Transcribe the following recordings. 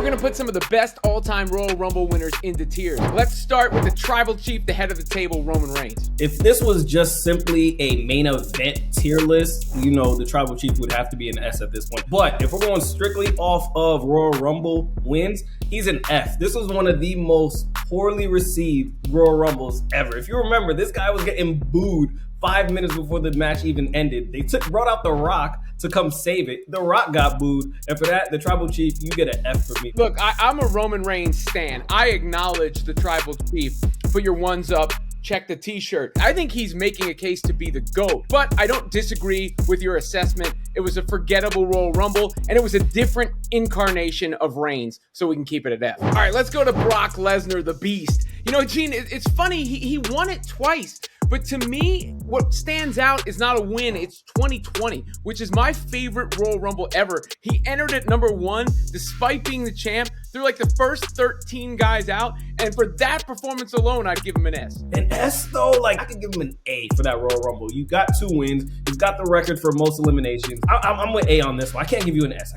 we're gonna put some of the best all-time Royal Rumble winners into tiers. Let's start with the Tribal Chief, the head of the table, Roman Reigns. If this was just simply a main event tier list, you know, the Tribal Chief would have to be an S at this point. But if we're going strictly off of Royal Rumble wins, he's an F. This was one of the most poorly received Royal Rumbles ever. If you remember, this guy was getting booed 5 minutes before the match even ended. They brought out The Rock to come save it. The Rock got booed, and for that, the Tribal Chief, you get an F for me. Look, I'm a Roman Reigns stan. I acknowledge the Tribal Chief. Put your ones up. Check the t-shirt. I think he's making a case to be the GOAT, but I don't disagree with your assessment. It was a forgettable Royal Rumble, and it was a different incarnation of Reigns, so we can keep it at F. All right, let's go to Brock Lesnar, the Beast. You know, Gene, it's funny, he won it twice. But to me, what stands out is not a win, it's 2020, which is my favorite Royal Rumble ever. He entered at number 1, despite being the champ, through like the first 13 guys out, and for that performance alone, I'd give him an S. An S though? Like, I could give him an A for that Royal Rumble. You got 2 wins, you've got the record for most eliminations. I'm with A on this one. I can't give you an S,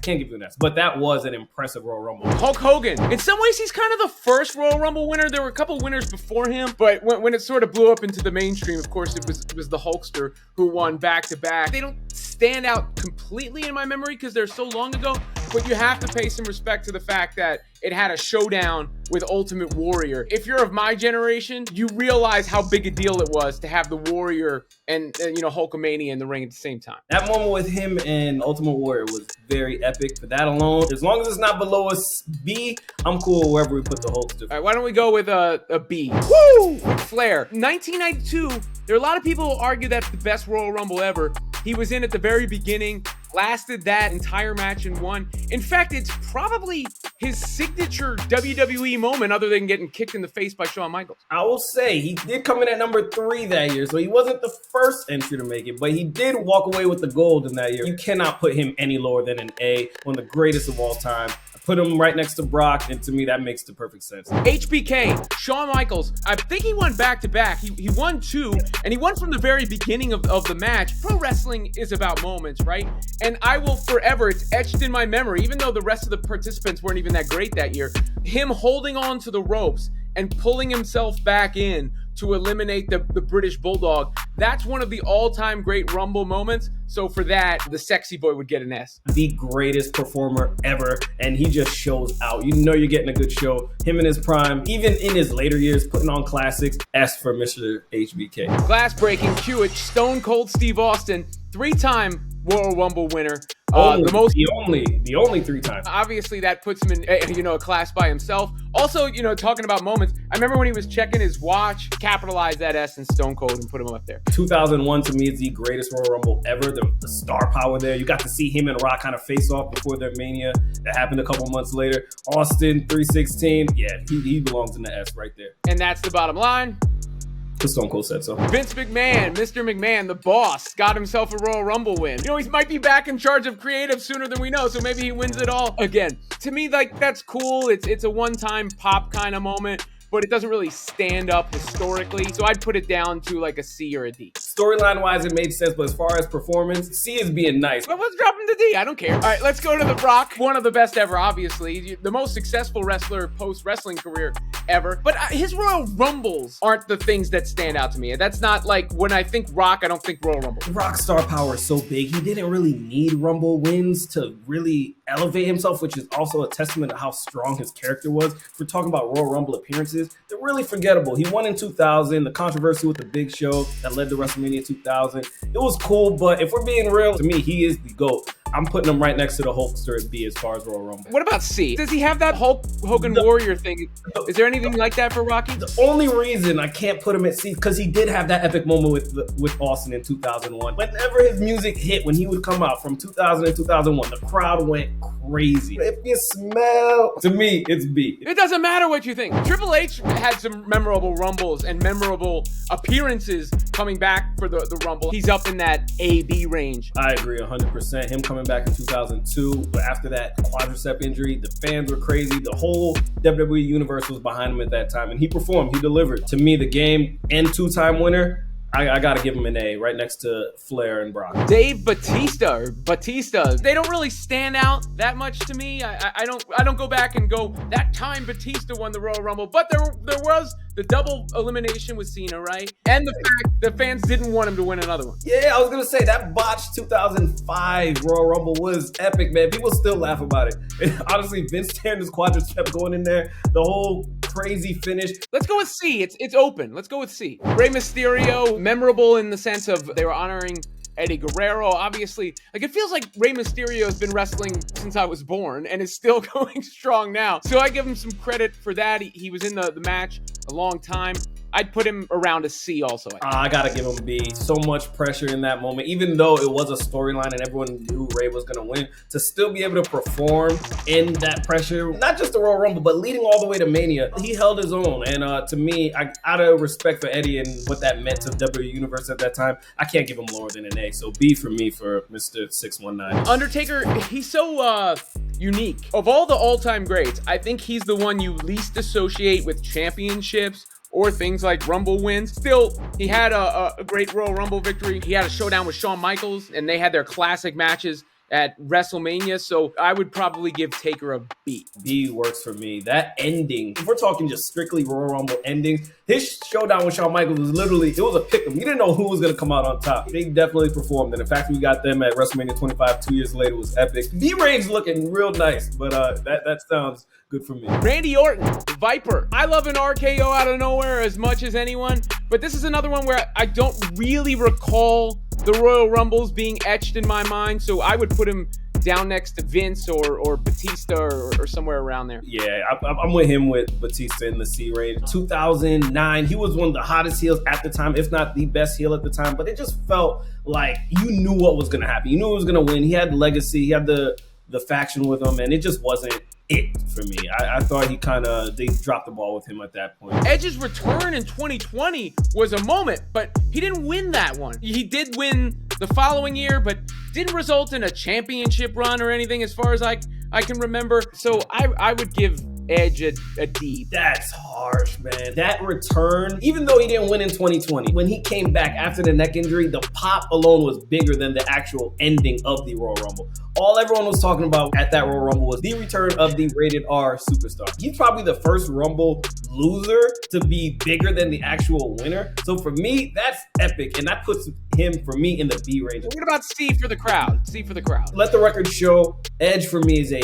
but that was an impressive Royal Rumble. Hulk Hogan, in some ways, he's kind of the first Royal Rumble winner. There were a couple winners before him, but when it sort of blew up into the mainstream, of course, it was the Hulkster who won back-to-back. They don't stand out completely in my memory because they're so long ago, but you have to pay some respect to the fact that it had a showdown with Ultimate Warrior. If you're of my generation, you realize how big a deal it was to have the Warrior and you know, Hulkamania in the ring at the same time. That moment with him and Ultimate Warrior was very epic. For that alone, as long as it's not below a B, I'm cool wherever we put the Hulkster. All right, why don't we go with a B? Woo! With Flair. 1992, there are a lot of people who argue that's the best Royal Rumble ever. He was in at the very beginning, lasted that entire match and won. In fact, it's probably his signature WWE moment other than getting kicked in the face by Shawn Michaels. I will say, he did come in at number 3 that year, so he wasn't the first entry to make it, but he did walk away with the gold in that year. You cannot put him any lower than an A, one of the greatest of all time. Put him right next to Brock, and to me, that makes the perfect sense. HBK, Shawn Michaels, I think he won back-to-back. He won 2, and he won from the very beginning of the match. Pro wrestling is about moments, right? And I will forever, it's etched in my memory, even though the rest of the participants weren't even that great that year, him holding on to the ropes and pulling himself back in to eliminate the British Bulldog. That's one of the all-time great Rumble moments. So for that, the sexy boy would get an S. The greatest performer ever, and he just shows out. You know you're getting a good show. Him in his prime, even in his later years, putting on classics. S for Mr. HBK. Glass-breaking, Hewitt, Stone Cold Steve Austin, 3-time Royal Rumble winner. The only 3 times. Obviously, that puts him in a class by himself. Also, talking about moments, I remember when he was checking his watch, capitalized that S in Stone Cold and put him up there. 2001 to me is the greatest Royal Rumble ever. The star power there. You got to see him and Rock kind of face off before their Mania. That happened a couple months later. Austin 316. Yeah, he belongs in the S right there. And that's the bottom line. Stone Cold said so. Vince McMahon, Mr. McMahon, the boss, got himself a Royal Rumble win. He might be back in charge of creative sooner than we know, so maybe he wins it all again. To me, like, that's cool. It's a one-time pop kind of moment, but it doesn't really stand up historically, so I'd put it down to like a C or a D. Storyline-wise, it made sense, but as far as performance, C is being nice. But let's drop him to D. I don't care. All right, let's go to The Rock. One of the best ever, obviously. The most successful wrestler post-wrestling career ever. But his Royal Rumbles aren't the things that stand out to me. That's not like, when I think Rock, I don't think Royal Rumble. Rock star power is so big, he didn't really need Rumble wins to really elevate himself, which is also a testament to how strong his character was. If we're talking about Royal Rumble appearances, they're really forgettable. He won in 2000, the controversy with the Big Show that led to WrestleMania 2000. It was cool, but if we're being real, to me, he is the GOAT. I'm putting him right next to the Hulkster at B as far as Royal Rumble. What about C? Does he have that Hulk Hogan Warrior thing? Is there anything like that for Rocky? The only reason I can't put him at C, because he did have that epic moment with Austin in 2001. Whenever his music hit, when he would come out from 2000 and 2001, the crowd went crazy. If you smell, to me, it's B. It doesn't matter what you think. Triple H had some memorable Rumbles and memorable appearances coming back for the Rumble. He's up in that A-B range. I agree 100%. Him coming back in 2002, but after that quadricep injury, the fans were crazy. The whole WWE universe was behind him at that time, and he performed. He delivered. To me, the game and 2-time winner, I gotta give him an A right next to Flair and Brock. Dave Batista. They don't really stand out that much to me. I don't go back and go, that time Batista won the Royal Rumble, but there was the double elimination with Cena, right? And the fact the fans didn't want him to win another one. Yeah, I was gonna say that botched 2005 Royal Rumble was epic, man. People still laugh about it. And honestly, Vince tearing his quadrants kept going in there. The whole crazy finish. Let's go with C. It's open. Let's go with C. Rey Mysterio, memorable in the sense of they were honoring Eddie Guerrero, obviously. Like, it feels like Rey Mysterio has been wrestling since I was born and is still going strong now. So I give him some credit for that. He was in the match a long time. I'd put him around a C also. I gotta give him a B. So much pressure in that moment, even though it was a storyline and everyone knew Ray was gonna win, to still be able to perform in that pressure, not just the Royal Rumble, but leading all the way to Mania, he held his own. And to me, out of respect for Eddie and what that meant to WWE Universe at that time, I can't give him lower than an A. So B for me for Mr. 619. Undertaker, he's so unique. Of all the all-time greats, I think he's the one you least associate with championships or things like Rumble wins. Still, he had a great Royal Rumble victory. He had a showdown with Shawn Michaels, and they had their classic matches at WrestleMania, so I would probably give Taker a B. B works for me. That ending, if we're talking just strictly Royal Rumble endings, his showdown with Shawn Michaels was literally, it was a pick 'em. You didn't know who was going to come out on top. They definitely performed, and the fact we got them at WrestleMania 25 2 years later was epic. D-Range looking real nice, but that sounds good for me. Randy Orton, Viper. I love an RKO out of nowhere as much as anyone, but this is another one where I don't really recall the Royal Rumbles being etched in my mind, so I would put him down next to Vince or Batista or somewhere around there. Yeah, I'm with him with Batista in the C range. 2009, he was one of the hottest heels at the time, if not the best heel at the time, but it just felt like you knew what was going to happen. You knew he was going to win. He had legacy. He had the faction with him, and it just wasn't it for me. I thought they dropped the ball with him at that point. Edge's return in 2020 was a moment, but he didn't win that one. He did win the following year, but didn't result in a championship run or anything as far as I can remember. So I would give Edge a D. That's harsh, man. That return, even though he didn't win in 2020, when he came back after the neck injury, the pop alone was bigger than the actual ending of the Royal Rumble. All everyone was talking about at that Royal Rumble was the return of the rated R superstar. He's probably the first Rumble loser to be bigger than the actual winner. So for me, that's epic, and that puts him, for me, in the B range. What about C for the crowd? C for the crowd. Let the record show, Edge for me is a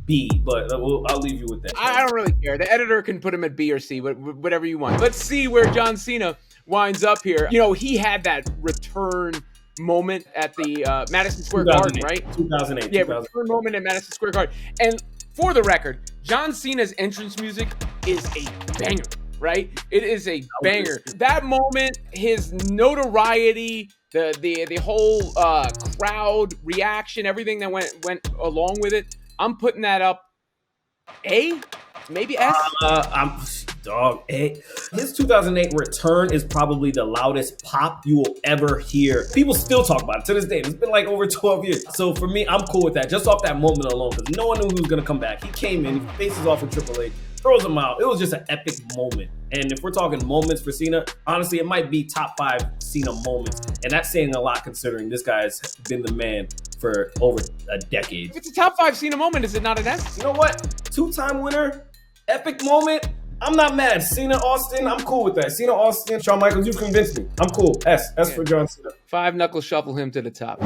B, but I'll leave you with that. I don't really care. The editor can put him at B or C, but whatever you want. Let's see where John Cena winds up here. You know, he had that return moment at the Madison Square Garden, right? 2008. Yeah, return moment at Madison Square Garden. And for the record, John Cena's entrance music is a banger, right? It is a banger. That moment, his notoriety, the whole crowd reaction, everything that went along with it, I'm putting that up A, maybe S. A. His 2008 return is probably the loudest pop you will ever hear. People still talk about it to this day. It's been like over 12 years. So for me, I'm cool with that, just off that moment alone, because no one knew he was going to come back. He came in, he faces off with Triple H, throws him out. It was just an epic moment. And if we're talking moments for Cena, honestly, it might be top 5 Cena moments. And that's saying a lot considering this guy has been the man for over a decade. If it's a top 5 Cena moment, is it not an S? You know what? 2-time winner, epic moment. I'm not mad. Cena, Austin, I'm cool with that. Cena, Austin, Shawn Michaels, you've convinced me. I'm cool. S for John Cena. 5 knuckle shuffle him to the top.